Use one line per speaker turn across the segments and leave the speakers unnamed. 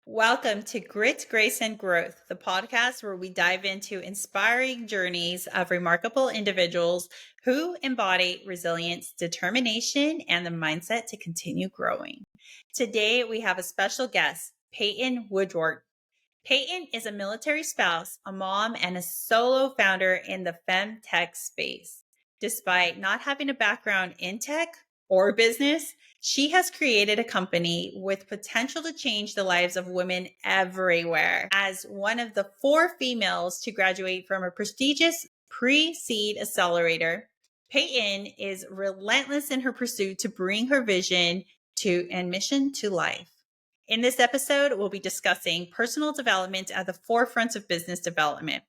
Welcome to Grit, Grace, and Growth, the podcast where we dive into inspiring journeys of remarkable individuals who embody resilience, determination, and the mindset to continue growing. Today, we have a special guest, Peighton Woodard. Peighton is a military spouse, a mom, and a solo founder in the FemTech space. Despite not having a background in tech or business, she has created a company with potential to change the lives of women everywhere. As one of the 4 females to graduate from a prestigious pre-seed accelerator, Peighton is relentless in her pursuit to bring her vision and mission to life. In this episode, we'll be discussing personal development at the forefront of business development.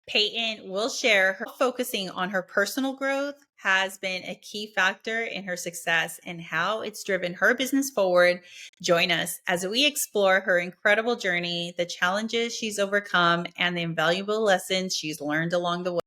Peighton will share her focusing on her personal growth has been a key factor in her success and how it's driven her business forward. Join us as we explore her incredible journey, the challenges she's overcome, and the invaluable lessons she's learned along the way.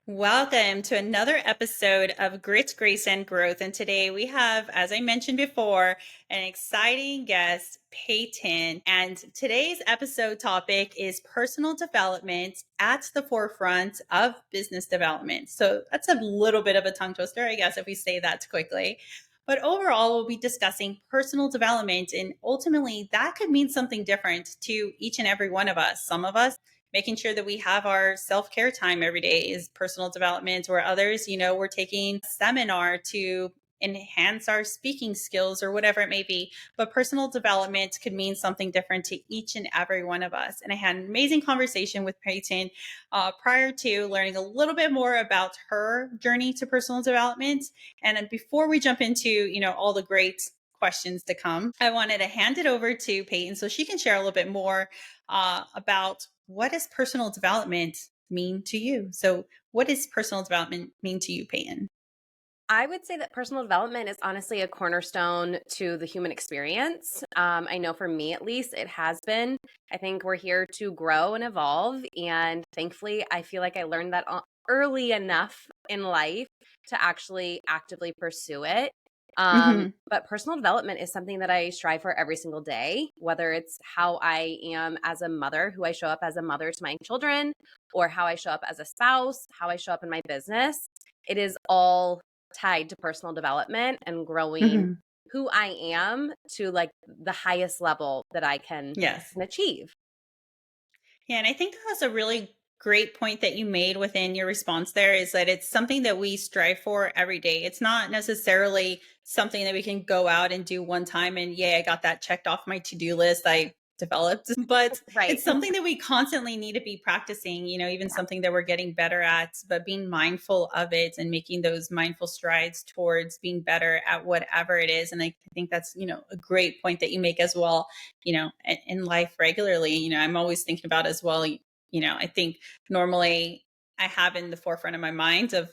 Welcome to another episode of Grit, Grace, and Growth. And today we have, as I mentioned before, an exciting guest, Peighton. And today's episode topic is personal development at the forefront of business development. So that's a little bit of a tongue twister, I guess, if we say that quickly. But overall, we'll be discussing personal development. And ultimately, that could mean something different to each and every one of us. Some of us, making sure that we have our self-care time every day is personal development, or others, we're taking a seminar to enhance our speaking skills or whatever it may be. But personal development could mean something different to each and every one of us. And I had an amazing conversation with Peighton prior to learning a little bit more about her journey to personal development. And then before we jump into, all the great questions to come, I wanted to hand it over to Peighton so she can share a little bit more about what does personal development mean to you? So what does personal development mean to you, Peighton?
I would say that personal development is honestly a cornerstone to the human experience. I know for me, at least, it has been. I think we're here to grow and evolve. And thankfully, I feel like I learned that early enough in life to actually actively pursue it. But personal development is something that I strive for every single day, whether it's how I am as a mother, who I show up as a mother to my children, or how I show up as a spouse, how I show up in my business. It is all tied to personal development and growing who I am to like the highest level that I can
Yes.
achieve.
Yeah. And I think that was a really great point that you made within your response there, is that it's something that we strive for every day. It's not necessarily something that we can go out and do one time and, yay, I got that checked off my to-do list. I developed, but
Right.
it's something that we constantly need to be practicing, even something that we're getting better at, but being mindful of it and making those mindful strides towards being better at whatever it is. And I think that's, a great point that you make as well, in life regularly. I'm always thinking about as well, I think normally I have in the forefront of my mind of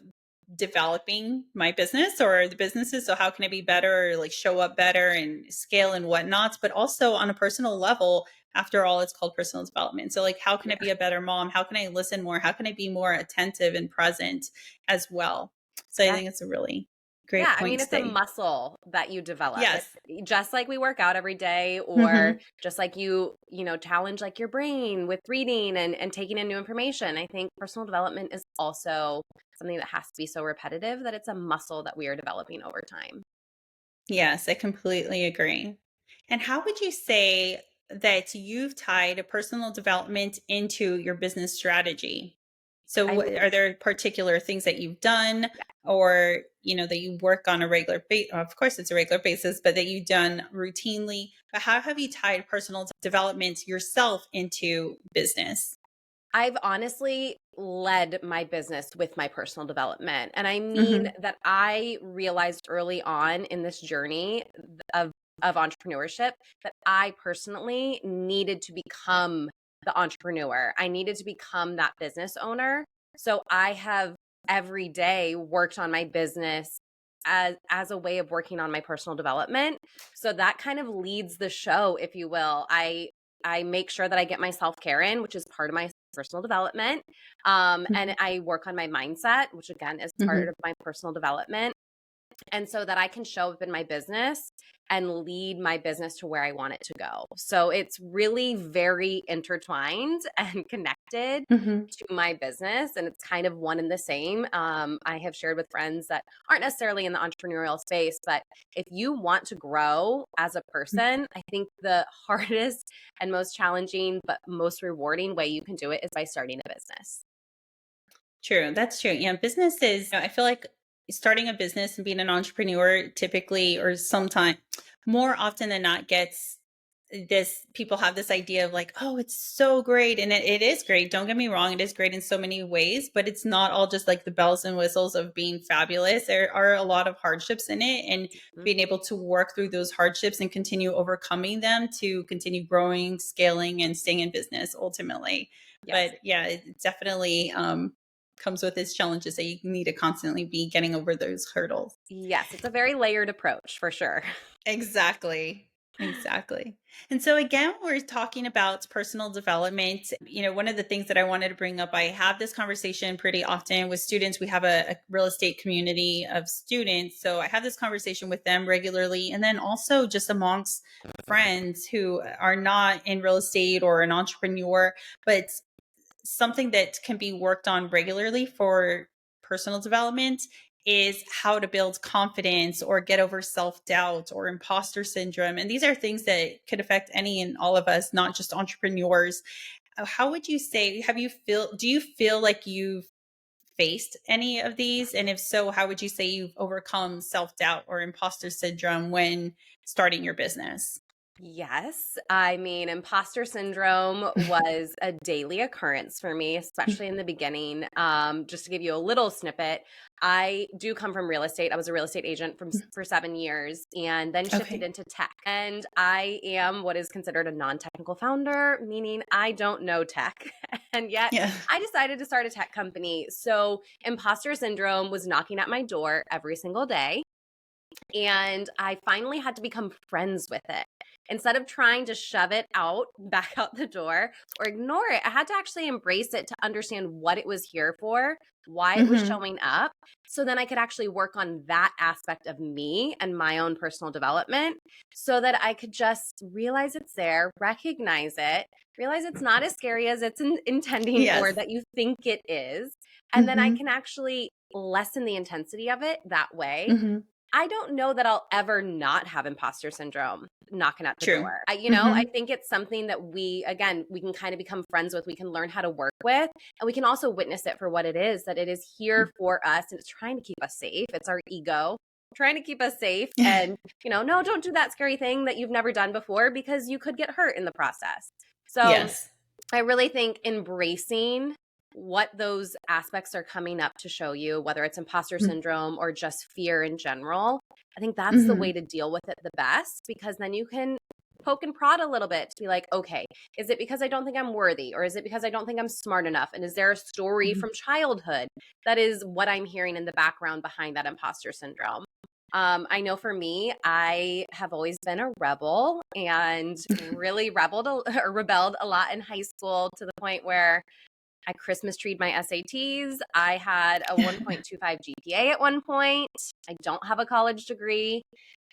developing my business or the businesses. So how can I be better, or like show up better and scale and whatnot, but also on a personal level. After all, it's called personal development. So like, how can I be a better mom? How can I listen more? How can I be more attentive and present as well? So I think it's a really great
Yeah, I
point
mean, it's a
today.
muscle that you develop.
Yes.
It's just like we work out every day, or just like challenge like your brain with reading and taking in new information. I think personal development is also something that has to be so repetitive that it's a muscle that we are developing over time.
Yes, I completely agree. And how would you say that you've tied personal development into your business strategy? So
I mean,
are there particular things that you've done, or, that you work on a regular basis? Of course, it's a regular basis, but that you've done routinely. But how have you tied personal development yourself into business?
I've honestly led my business with my personal development. And I mean
Hmm.
that I realized early on in this journey of of entrepreneurship that I personally needed to become the entrepreneur. I needed to become that business owner. So I have every day worked on my business as a way of working on my personal development. So that kind of leads the show, if you will. I make sure that I get my self-care in, which is part of my personal development. And I work on my mindset, which again is part
Hmm.
of my personal development. and so that I can show up in my business and lead my business to where I want it to go. So it's really very intertwined and connected
Hmm.
to my business, and it's kind of one and the same. I have shared with friends that aren't necessarily in the entrepreneurial space, but if you want to grow as a person, I think the hardest and most challenging but most rewarding way you can do it is by starting a business.
True. That's true. Yeah. Businesses, I feel like starting a business and being an entrepreneur typically, or sometimes more often than not, gets this people have this idea of like, oh, it's so great. And it is great. Don't get me wrong. It is great in so many ways, but it's not all just like the bells and whistles of being fabulous. There are a lot of hardships in it. And
Mhm.
being able to work through those hardships and continue overcoming them to continue growing, scaling, and staying in business ultimately.
Yes.
But yeah, it definitely comes with its challenges that you need to constantly be getting over those hurdles.
Yes, it's a very layered approach for sure.
Exactly. Exactly. And so again, we're talking about personal development. One of the things that I wanted to bring up, I have this conversation pretty often with students. We have a real estate community of students. So I have this conversation with them regularly. And then also just amongst friends who are not in real estate or an entrepreneur, but something that can be worked on regularly for personal development is how to build confidence or get over self-doubt or imposter syndrome. And these are things that could affect any and all of us, not just entrepreneurs. How would you say, do you feel like you've faced any of these? And if so, how would you say you've overcome self-doubt or imposter syndrome when starting your business?
Yes. I mean, imposter syndrome was a daily occurrence for me, especially in the beginning. Just to give you a little snippet, I do come from real estate. I was a real estate agent for 7 years and then shifted
Okay.
into tech. And I am what is considered a non-technical founder, meaning I don't know tech. And yet
Yeah.
I decided to start a tech company. So imposter syndrome was knocking at my door every single day. And I finally had to become friends with it. Instead of trying to shove it out, back out the door, or ignore it, I had to actually embrace it to understand what it was here for, why it was
Hmm.
showing up, so then I could actually work on that aspect of me and my own personal development so that I could just realize it's there, recognize it, realize it's not as scary as it's intending or
Yes.
that you think it is. And then I
Hmm.
can actually lessen the intensity of it that way.
Hmm.
I don't know that I'll ever not have imposter syndrome knocking at the
True.
door. I
Hmm.
think it's something that we can kind of become friends with, we can learn how to work with, and we can also witness it for what it is, that it is here for us and it's trying to keep us safe. It's our ego trying to keep us safe and, no, don't do that scary thing that you've never done before because you could get hurt in the process. So,
Yes.
I really think embracing what those aspects are coming up to show you, whether it's imposter syndrome or just fear in general, I think that's the way
Hmm.
to deal with it the best because then you can poke and prod a little bit to be like, okay, is it because I don't think I'm worthy or is it because I don't think I'm smart enough? And is there a story
Hmm.
from childhood that is what I'm hearing in the background behind that imposter syndrome? I know for me, I have always been a rebel and really rebelled a lot in high school to the point where I Christmas treed my SATs. I had a 1.25 GPA at one point. I don't have a college degree.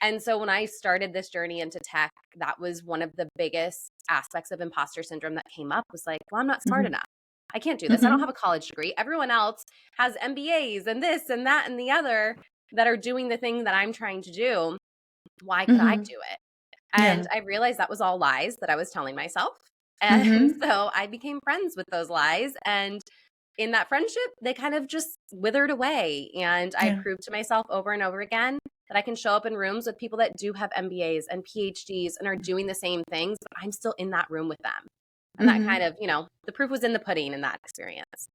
And so when I started this journey into tech, that was one of the biggest aspects of imposter syndrome that came up was like, well, I'm not smart
Hmm.
enough. I can't do this. I don't have
Hmm.
a college degree. Everyone else has MBAs and this and that and the other that are doing the thing that I'm trying to do. Why could I
Hmm.
do it? And
Yeah.
I realized that was all lies that I was telling myself. And
Hmm.
so I became friends with those lies. And in that friendship, they kind of just withered away. And I
Yeah.
proved to myself over and over again that I can show up in rooms with people that do have MBAs and PhDs and are doing the same things, but I'm still in that room with them. And that kind
Hmm.
of, the proof was in the pudding in that experience.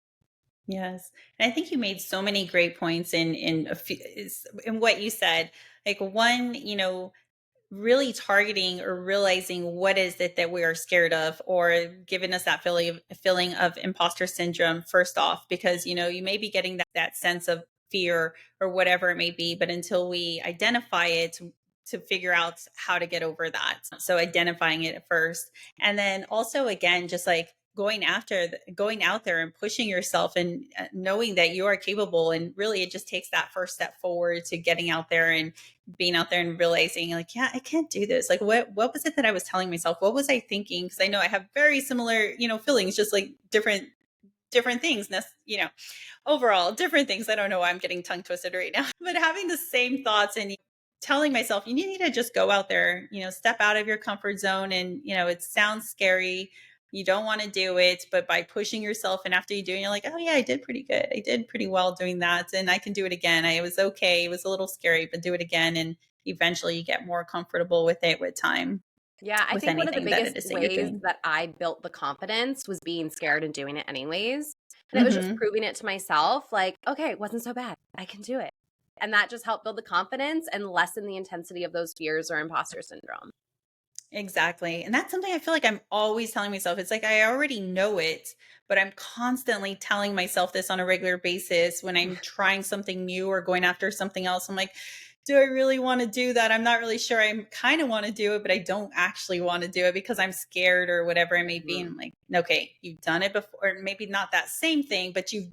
Yes. And I think you made so many great points in what you said. Like one, really targeting or realizing what is it that we are scared of or giving us that feeling of imposter syndrome first off, because you may be getting that sense of fear or whatever it may be, but until we identify it to figure out how to get over that. So identifying it at first. And then also again, just like going out there and pushing yourself and knowing that you are capable. And really, it just takes that first step forward to getting out there and being out there and realizing like, yeah, I can't do this. Like, what was it that I was telling myself? What was I thinking? Because I know I have very similar, feelings, just like different things, overall different things. I don't know why I'm getting tongue twisted right now, but having the same thoughts and telling myself, you need to just go out there, step out of your comfort zone. And, it sounds scary. You don't want to do it, but by pushing yourself and after you do it, you're like, oh yeah, I did pretty good. I did pretty well doing that. And I can do it again. I was okay. It was a little scary, but do it again. And eventually you get more comfortable with it with time,
Yeah, I
with
think one of the
anything that
biggest
it is that you're
ways
doing.
that I built the confidence was being scared and doing it anyways. And it was just
Hmm.
proving it to myself, like, okay, it wasn't so bad. I can do it. And that just helped build the confidence and lessen the intensity of those fears or imposter syndrome.
Exactly. And that's something I feel like I'm always telling myself. It's like I already know it, but I'm constantly telling myself this on a regular basis when I'm trying something new or going after something else. I'm like, do I really want to do that? I'm not really sure. I kind of want to do it, but I don't actually want to do it because I'm scared or whatever it may be. And
Mhm.
I'm like, okay, you've done it before, or maybe not that same thing, but you've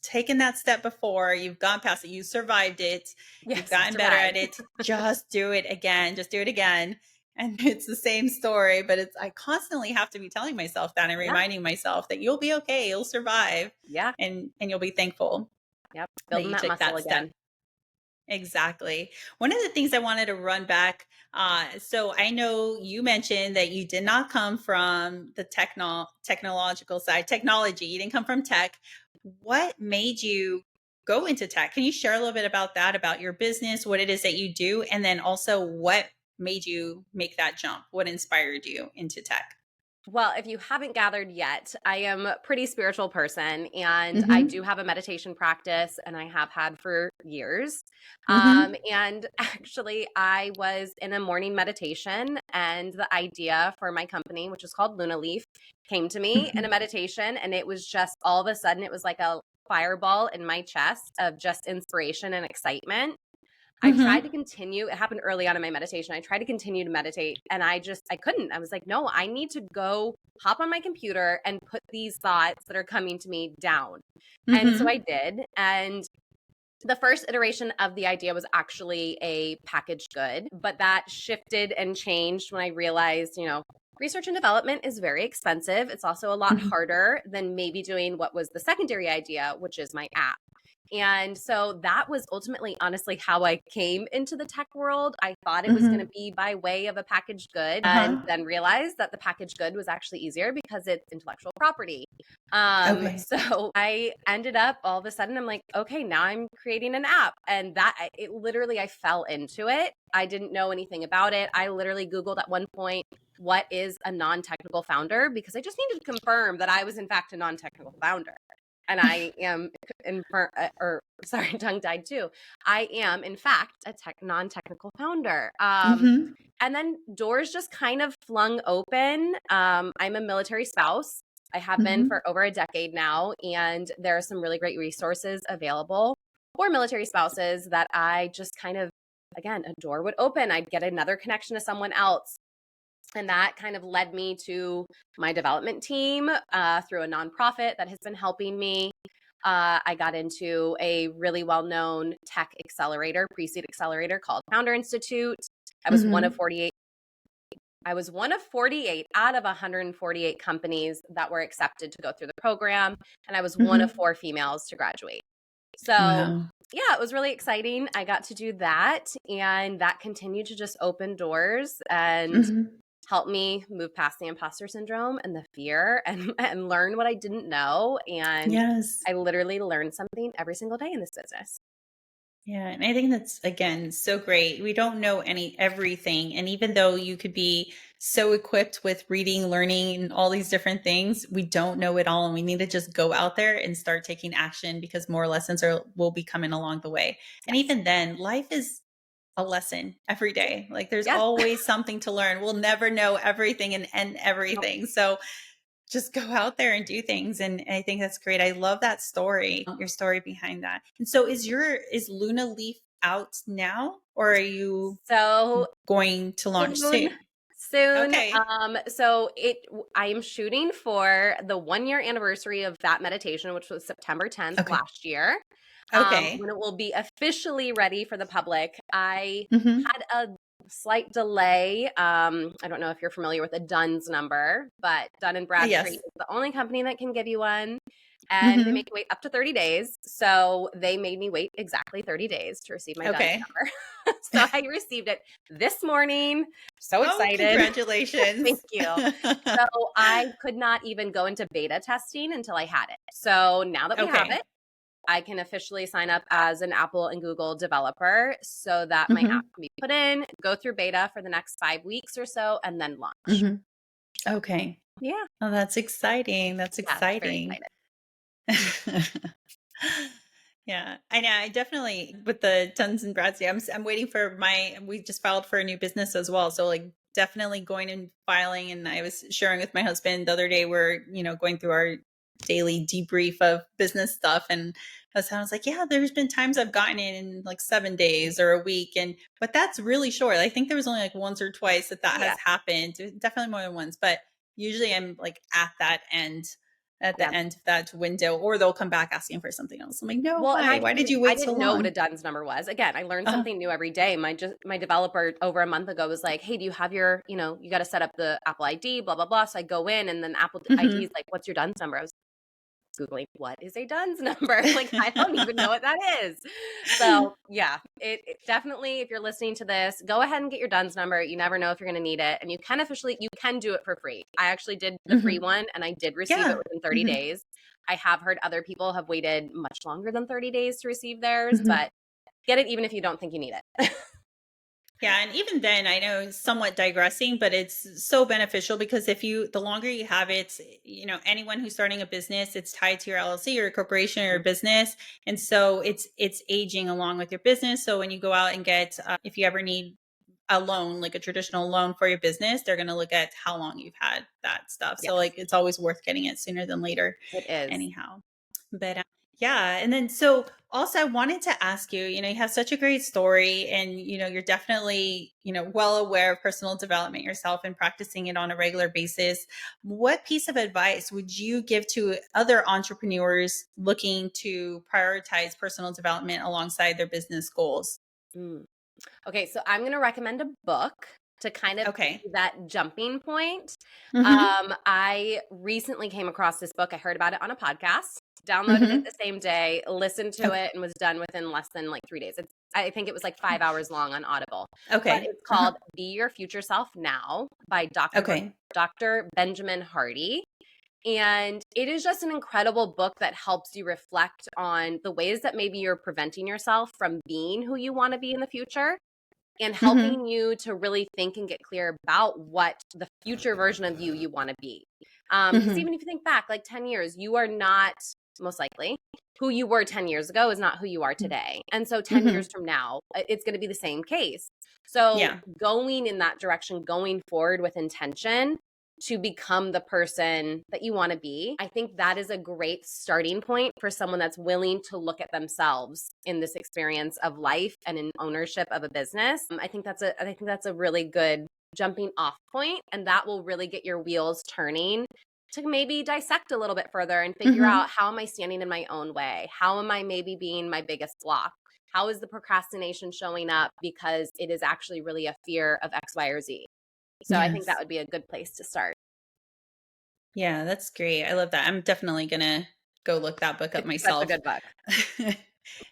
taken that step before, you've gone past it, you survived it, you've
Yes, I
gotten better at
survived.
it. Just do it again. Just do it again, and it's the same story, but I constantly have to be telling myself that and
Yeah.
reminding myself that you'll be okay, you'll survive,
Yeah.
and you'll be thankful
Yep.
that
Building
you
that
took
muscle
that step.
again.
Exactly. One of the things I wanted to run back, so I know you mentioned that you did not come from the technological side, technology. You didn't come from tech. What made you go into tech? Can you share a little bit about that, about your business, what it is that you do, and then also what made you make that jump? What inspired you into tech?
Well, if you haven't gathered yet, I am a pretty spiritual person and I do
Mm-hmm.
have a meditation practice and I have had for years.
Mm-hmm.
And actually, I was in a morning meditation and the idea for my company, which is called Luna Leaf, came to me in a meditation. And it was just all of a sudden, it was like a fireball in my chest of just inspiration and excitement. I tried to
Mm-hmm.
continue. It happened early on in my meditation. I tried to continue to meditate and I couldn't. I was like, no, I need to go hop on my computer and put these thoughts that are coming to me down. And so I
Mm-hmm.
did. And the first iteration of the idea was actually a packaged good, but that shifted and changed when I realized, research and development is very expensive. It's also a lot
Mm-hmm.
harder than maybe doing what was the secondary idea, which is my app. And so that was ultimately, honestly, how I came into the tech world. I thought it was going to
Mm-hmm.
be by way of a packaged good, and
Uh-huh.
then realized that the packaged good was actually easier because it's intellectual property.
Okay.
So I ended up all of a sudden, I'm like, okay, now I'm creating an app. And it literally, I fell into it. I didn't know anything about it. I literally Googled at one point, what is a non technical founder? Because I just needed to confirm that I was, in fact, a non technical founder. And I am, sorry, tongue tied too. I am, in fact, a non technical founder.
Mm-hmm.
And then doors just kind of flung open. I'm a military spouse. I have been
Mm-hmm.
for over a decade now, and there are some really great resources available for military spouses that I just kind of, again, a door would open. I'd get another connection to someone else. And that kind of led me to my development team through a nonprofit that has been helping me. I got into a really well-known tech accelerator, pre-seed accelerator called Founder Institute. I was one of
Mm-hmm.
48. I was one of 48 out of 148 companies that were accepted to go through the program, and I was one of
Mm-hmm.
4 females to graduate. So,
Wow.
yeah, it was really exciting. I got to do that, and that continued to just open doors and
Mhm.
help me move past the imposter syndrome and the fear and learn what I didn't know. And
Yes.
I literally learned something every single day in this business.
Yeah, and I think that's again so great. We don't know everything, and even though you could be so equipped with reading, learning, and all these different things, we don't know it all, and we need to just go out there and start taking action because more lessons will be coming along the way. And
Yes.
even then, life is a lesson every day. Like there's
Yes.
always something to learn. We'll never know everything and
Nope.
everything. So just go out there and do things. And I think that's great. I love that story, your story behind that. And so is Luna Leaf out now or are you
So
going to launch
soon,
soon?
soon.
Okay.
I am shooting for the 1 year anniversary of that meditation, which was September 10th
Okay.
last year.
Okay.
When it will be officially ready for the public. I
Mm-hmm.
had a slight delay. I don't know if you're familiar with a Dunn's number, but Dun and Bradstreet
Yes.
is the only company that can give you one. And they
Mm-hmm.
make you wait up to 30 days. So they made me wait exactly 30 days to receive my Dunn's
Okay.
number. So I received it this morning. So
Oh,
excited. Thank
congratulations.
you. So I could not even go into beta testing until I had it. So now that we have
Okay.
it, I can officially sign up as an Apple and Google developer so that my
Mm-hmm.
app can be put in, go through beta for the next 5 weeks or so, and then launch.
Mm-hmm. Okay.
Yeah.
Oh, that's exciting. That's
Yeah. Very
exciting.
excited.
Yeah, I know. I definitely with the Duns and Bradstreet. I'm waiting for my. We just filed for a new business as well, so like definitely going and filing. And I was sharing with my husband the other day. We're going through our daily debrief of business stuff, and I was like, yeah, there's been times I've gotten it in like 7 days or a week, but that's really short. I think there was only like once or twice that
Yeah.
has happened. Definitely more than once, but usually I'm like at
Yeah.
the end of that window, or they'll come back asking for something else. I'm like, no,
Well, and
why did you
I
wait so
didn't know what a
long?
Dunn's number was. Again, I learned
uh,
something new every day. My developer over a month ago was like, "Hey, do you have your, you got to set up the Apple ID, blah blah blah." So I go in, and then Apple ID is
mhm.
like, "What's your Dunn's number?" I was Googling, what is a Dunn's number? Like, I don't even know what that is. So yeah, it definitely, if you're listening to this, go ahead and get your Dunn's number. You never know if you're going to need it. And you can do it for free. I actually did the free
Mhm.
one and I did receive it
Yeah.
within 30
Mhm.
days. I have heard other people have waited much longer than 30 days to receive theirs,
Mhm.
but get it even if you don't think you need it.
Yeah, and even then, I know somewhat digressing, but it's so beneficial because the longer you have it, anyone who's starting a business, it's tied to your LLC or your corporation or your business, and so it's aging along with your business. So when you go out and get, if you ever need a loan, like a traditional loan for your business, they're going to look at how long you've had that stuff. So
Yes,
like it's always worth getting it sooner than later,
it is.
anyhow. But yeah, and then so also I wanted to ask you, you have such a great story and you're definitely, well aware of personal development yourself and practicing it on a regular basis. What piece of advice would you give to other entrepreneurs looking to prioritize personal development alongside their business goals?
Mm. Okay, so I'm going to recommend a book to kind of be
Okay.
that jumping point.
Mhm.
I recently came across this book. I heard about it on a podcast, downloaded it
Mhm.
the same day, listened to
Okay.
it, and was done within less than like 3 days. I think it was like 5 hours long on Audible, but
Okay.
it's
Uh-huh.
called Be Your Future Self Now by
Okay.
Dr. Benjamin Hardy. And it is just an incredible book that helps you reflect on the ways that maybe you're preventing yourself from being who you want to be in the future and
Mhm.
helping you to really think and get clear about what the future version of you want to be. Because
Mhm.
even if you think back like 10 years, you are not most likely who you were 10 years ago is not who you are today. And so 10 years
Mhm.
from now, it's going to be the same case. So
Yeah.
going in that direction, going forward with intention to become the person that you want to be. I think that is a great starting point for someone that's willing to look at themselves in this experience of life and in ownership of a business. I think that's a really good jumping off point, and that will really get your wheels turning to maybe dissect a little bit further and figure
Mhm.
out, how am I standing in my own way? How am I maybe being my biggest block? How is the procrastination showing up because it is actually really a fear of X, Y, or Z? So I think that
Yes.
would be a good place to start.
Yeah, that's great. I love that. I'm definitely gonna go look that book up
It's such a
myself.
good book.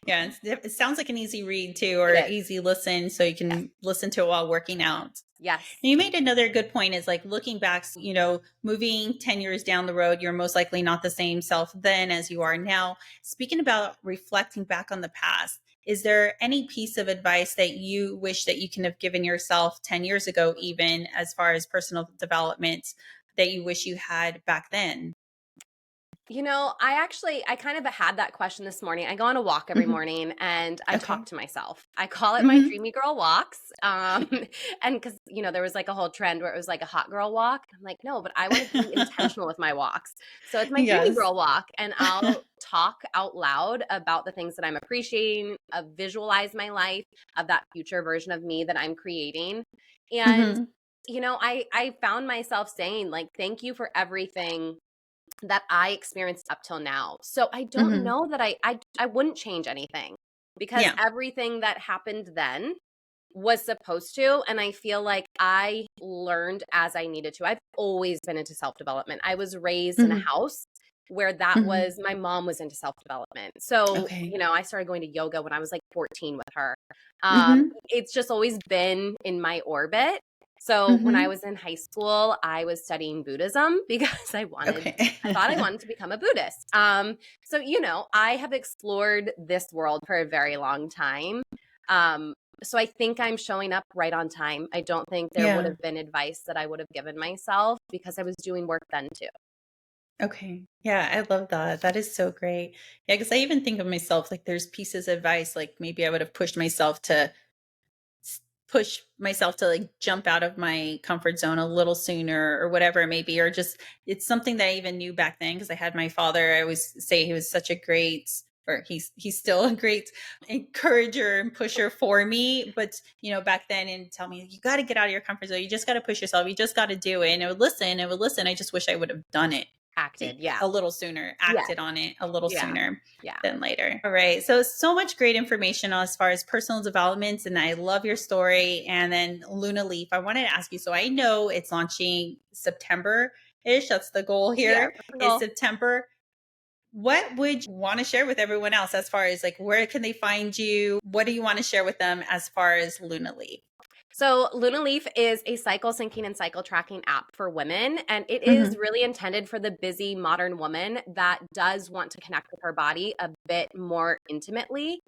Yeah, it sounds like an easy read too, or
It is.
easy listen, so you
Yes.
can listen to it while working out.
Yes.
And you made another good point is like looking back, moving 10 years down the road, you're most likely not the same self then as you are now. Speaking about reflecting back on the past, is there any piece of advice that you wish that you can have given yourself 10 years ago, even as far as personal development, that you wish you had back then?
I kind of had that question this morning. I go on a walk every
Mhm.
morning and I talk
Okay.
to myself. I call it my
Mhm.
dreamy girl walks. And because, there was like a whole trend where it was like a hot girl walk. I'm like, no, but I want to be intentional with my walks. So it's my dreamy
Yes.
girl walk. And I'll talk out loud about the things that I'm appreciating, visualize my life of that future version of me that I'm creating. And
Mhm.
I found myself saying, like, thank you for everything that I experienced up till now. So I don't
Hmm.
know that I wouldn't change anything because
Yeah.
everything that happened then was supposed to, and I feel like I learned as I needed to. I've always been into self-development. I was raised in a
Hmm.
house where that
Hmm.
was my mom was into self-development. So,
Okay.
I started going to yoga when I was like 14 with her.
Hmm.
It's just always been in my orbit. So when I
Hmm.
was in high school, I was studying Buddhism because
Okay.
I thought I wanted to become a Buddhist. So I have explored this world for a very long time. Um, so I think I'm showing up right on time. I don't think there would
Yeah.
have been advice that I would have given myself because I was doing work then too.
Okay. Yeah, I love that. That is so great. Yeah, because I even think of myself like there's pieces of advice, like maybe I would have push myself to like jump out of my comfort zone a little sooner or whatever it may be, or just it's something that I even knew back then because I had my father. I always say he was such a great, or he's still a great encourager and pusher for me. But back then, and tell me you got to get out of your comfort zone. You just got to push yourself. You just got to do it. And I would listen. I would listen. I just wish I would have done it
Acted. Yeah.
a little sooner,
Yeah.
acted on it a little
Yeah.
sooner
Yeah.
than later. All right. So much great information as far as personal development. And I love your story. And then Luna Leaf, I wanted to ask you, so I know it's launching September ish. That's the goal
Yeah.
here
That's the
is
goal.
September. What would you want to share with everyone else as far as like, where can they find you? What do you want to share with them as far as Luna Leaf?
So, Luna Leaf is a cycle syncing and cycle tracking app for women, and it is
Mm-hmm.
really intended for the busy modern woman that does want to connect with her body a bit more intimately,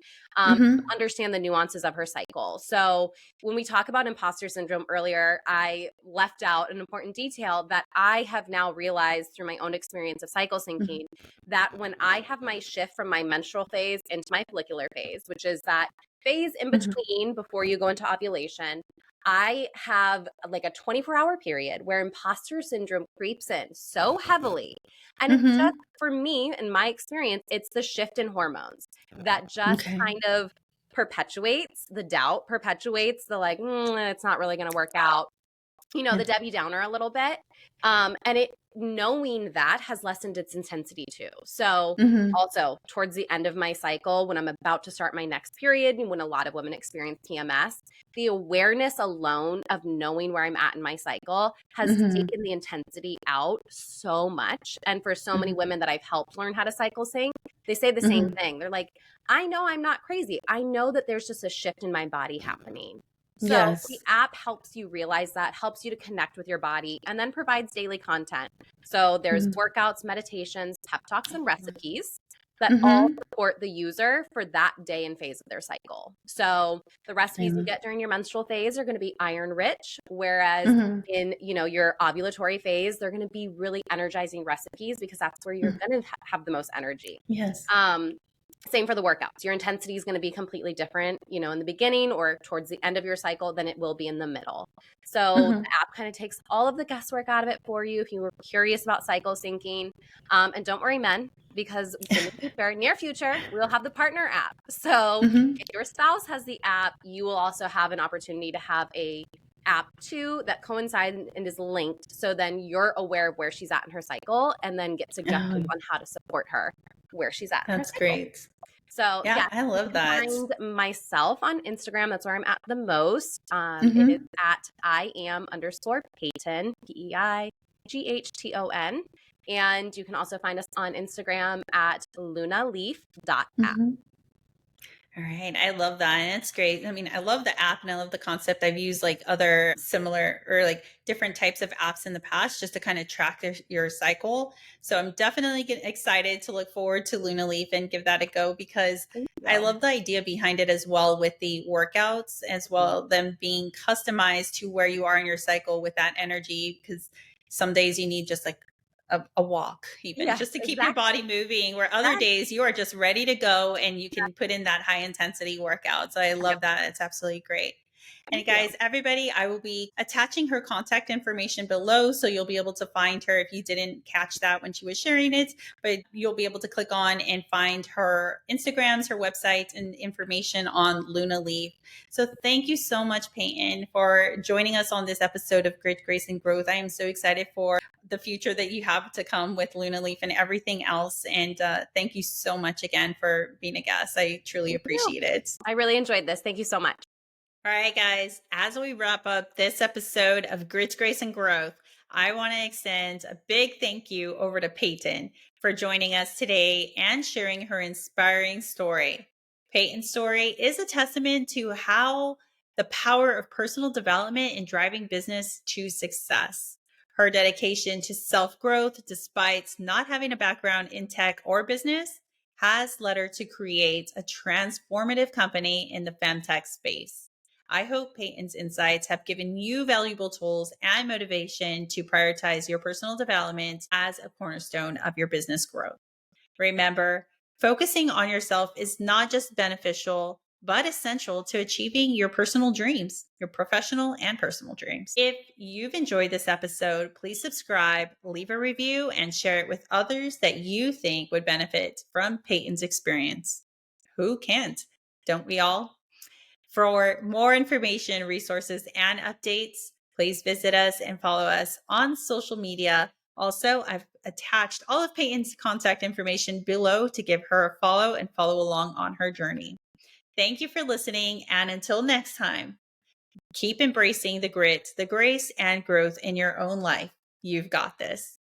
Mm-hmm.
understand the nuances of her cycle. So, when we talk about imposter syndrome earlier, I left out an important detail that I have now realized through my own experience of cycle syncing that when I have my shift from my menstrual phase into my follicular phase, which is that phase in
Mm-hmm.
between before you go into ovulation, I have like a 24-hour period where imposter syndrome creeps in so heavily. And it just,
Mm-hmm.
for me, in my experience, it's the shift in hormones that just
Okay.
kind of perpetuates the doubt, perpetuates the like, it's not really going to work out,
Yeah.
the Debbie Downer a little bit. And it knowing that has lessened its intensity too. So
Mm-hmm.
also towards the end of my cycle, when I'm about to start my next period, and when a lot of women experience PMS, the awareness alone of knowing where I'm at in my cycle has
Mm-hmm.
taken the intensity out so much. And for so many
Mm-hmm.
women that I've helped learn how to cycle sync, they say the same
Mm-hmm.
thing. They're like, I know I'm not crazy. I know that there's just a shift in my body happening. So the
Yes.
app helps you realize that, helps you to connect with your body, and then provides daily content. So there's
Mhm.
workouts, meditations, pep talks, and recipes that all
Mhm.
support the user for that day and phase of their cycle. So the recipes you
And
get during your menstrual phase are going to be iron rich, whereas
mhm.
in your ovulatory phase, they're going to be really energizing recipes because that's where you're
Mm.
going to have the most energy.
Yes.
Um, Same for the workouts. Your intensity is going to be completely different, in the beginning or towards the end of your cycle than it will be in the middle. So the
Mhm.
app kind of takes all of the guesswork out of it for you if you were curious about cycle syncing. And don't worry, men, because in the future, near future, we'll have the partner app. So
Mhm.
if your spouse has the app, you will also have an opportunity to have a app too that coincides and is linked. So then you're aware of where she's at in her cycle and then get suggestions
Oh,
on how to support her where she's at in her
that's
cycle.
great.
So
Yeah,
yeah,
I
you
love
can
that.
find myself on Instagram. That's where I'm at the most. It is
Mhm.
at I am underscore Peighton, Peighton. And you can also find us on Instagram at lunaleaf.app.
Mhm. All right. I love that. And it's great. I mean, I love the app and I love the concept. I've used like other similar or like different types of apps in the past just to kind of track your cycle. So I'm definitely excited to look forward to Luna Leaf and give that a go because
Thank
I
you.
love the idea behind it as well with the workouts, as well, them being customized to where you are in your cycle with that energy. Because some days you need just like a walk, even
Yes,
just to keep your body
exactly.
moving, where other
Yes,
days you are just ready to go and you can put in that high intensity workout. So I
yes.
love that. It's absolutely great. And
Thank you.
guys, everybody, I will be attaching her contact information below. So you'll be able to find her if you didn't catch that when she was sharing it. But you'll be able to click on and find her Instagrams, her website, and information on Luna Leaf. So thank you so much, Peyton, for joining us on this episode of Grit, Grace, and Growth. I am so excited for the future that you have to come with Luna Leaf and everything else. And thank you so much again for being a guest. I truly
Thank you.
appreciate it.
I really enjoyed this. Thank you so much.
All right, guys, as we wrap up this episode of Grit, Grace, and Growth, I want to extend a big thank you over to Peyton for joining us today and sharing her inspiring story. Peyton's story is a testament to how the power of personal development in driving business to success. Her dedication to self-growth, despite not having a background in tech or business, has led her to create a transformative company in the FemTech space. I hope Peyton's insights have given you valuable tools and motivation to prioritize your personal development as a cornerstone of your business growth. Remember, focusing on yourself is not just beneficial, but essential to achieving your personal dreams, your professional and personal dreams. If you've enjoyed this episode, please subscribe, leave a review, and share it with others that you think would benefit from Peyton's experience. Who can't? Don't we all? For more information, resources, and updates, please visit us and follow us on social media. Also, I've attached all of Peyton's contact information below to give her a follow and follow along on her journey. Thank you for listening. And until next time, keep embracing the grit, the grace, and growth in your own life. You've got this.